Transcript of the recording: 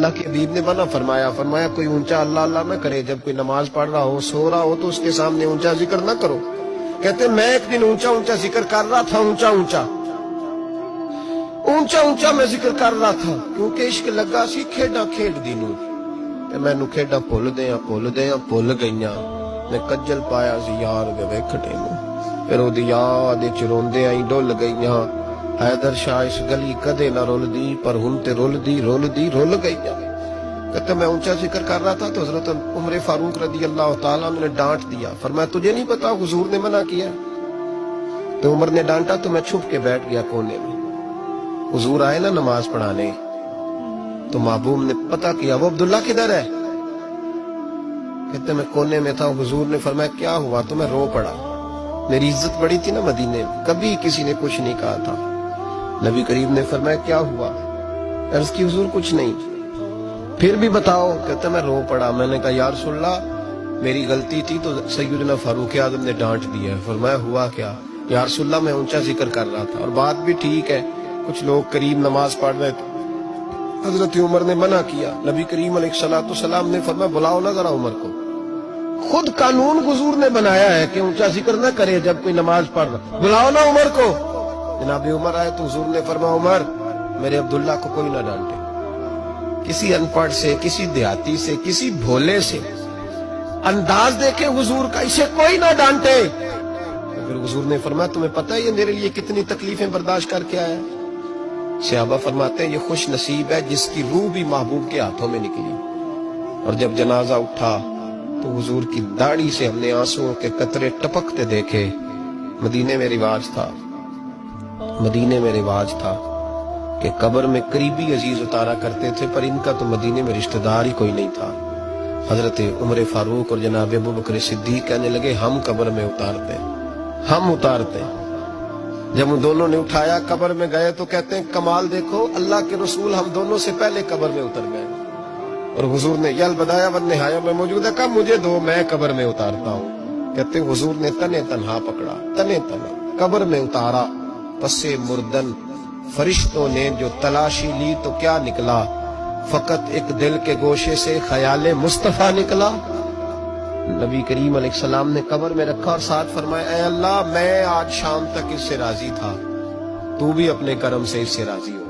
اللہ کے حبیب نے منع فرمایا، فرمایا کوئی اونچا اللہ اللہ نہ کرے، جب کوئی نماز پڑھ رہا ہو سو رہا ہو تو اس کے سامنے اونچا ذکر نہ کرو۔ کہتے میں ایک دن اونچا اونچا ذکر کر رہا تھا، اونچا اونچا میں ذکر کر رہا تھا، کیونکہ عشق لگا سی کھیڈا کھیڈ دی نوں تے مینوں کھیڈا بھول گئیاں، میں کجل پایا سی یار دے ویکھنے نوں، پھر او دی یاد وچ روندے آئی ڈل گئیاں، حیدر شاہ اس گلی کدے نہ رول دی، پر ہن تے رول گئیاں۔ کہتے میں اونچا ذکر کر رہا تھا تو حضرت عمر فاروق رضی اللہ تعالیٰ نے ڈانٹ دیا، فرمایا تجھے نہیں پتا حضور نے منع کیا؟ تو عمر نے ڈانٹا تو میں چھپ کے بیٹھ گیا کونے میں۔ حضور آئے نا نماز پڑھانے تو محبوب نے پتہ کیا وہ عبداللہ کدھر ہے؟ کہتے میں کونے میں تھا، حضور نے فرمایا کیا ہوا؟ تو میں رو پڑا، میری عزت بڑی تھی نا مدینے میں، کبھی کسی نے کچھ نہیں کہا تھا۔ نبی کریم نے فرمایا کیا ہوا؟ عرض کی حضور کچھ نہیں۔ پھر بھی بتاؤ؟ کہتا میں رو پڑا، میں نے کہا یا رسول اللہ میری غلطی تھی تو سیدنا فاروق اعظم نے ڈانٹ دیا ہے۔ فرمایا ہوا کیا؟ یا رسول اللہ میں اونچا ذکر کر رہا تھا، اور بات بھی ٹھیک ہے، کچھ لوگ قریب نماز پڑھ رہے تھے، حضرت عمر نے منع کیا، نبی کریم علیہ السلام نے فرمایا بلاؤ نہ ذرا عمر کو، خود قانون حضور نے بنایا ہے کہ اونچا ذکر نہ کرے جب کوئی نماز پڑھ رہا، بلاؤ نا عمر کو۔ جناب عمر آئے تو حضور نے فرمایا عمر میرے عبداللہ کو کوئی نہ ڈانٹے، کسی ان پڑھ سے، کسی دیہاتی سے، کسی بھولے سے انداز دیکھے حضور کا، اسے کوئی نہ ڈانٹے۔ پھر حضور نے فرمایا تمہیں پتہ ہے یہ میرے لیے کتنی تکلیفیں برداشت کر کے آیا؟ صحابہ فرماتے ہیں یہ خوش نصیب ہے جس کی روح بھی محبوب کے ہاتھوں میں نکلی۔ اور جب جنازہ اٹھا تو حضور کی داڑھی سے ہم نے آنسوؤں کے قطرے ٹپکتے دیکھے۔ مدینے میں رواج تھا کہ قبر میں قریبی عزیز اتارا کرتے تھے، پر ان کا تو مدینے میں رشتہ دار ہی کوئی نہیں تھا۔ حضرت عمر فاروق اور جناب ابوبکر صدیق کہنے لگے ہم قبر میں اتارتے ہیں۔ جب ان دونوں نے اٹھایا قبر میں گئے تو کہتے ہیں کمال دیکھو اللہ کے رسول ہم دونوں سے پہلے قبر میں اتر گئے، اور حضور نے یہ البدایہ والنہایہ میں موجود ہے، کہا مجھے دو میں قبر میں اتارتا ہوں۔ کہتے ہیں حضور نے تنے تنہا پکڑا، قبر میں اتارا، پسے مردن فرشتوں نے جو تلاشی لی تو کیا نکلا؟ فقط ایک دل کے گوشے سے خیال مصطفیٰ نکلا۔ نبی کریم علیہ السلام نے قبر میں رکھا اور ساتھ فرمایا اے اللہ میں آج شام تک اس سے راضی تھا، تو بھی اپنے کرم سے اس سے راضی ہو۔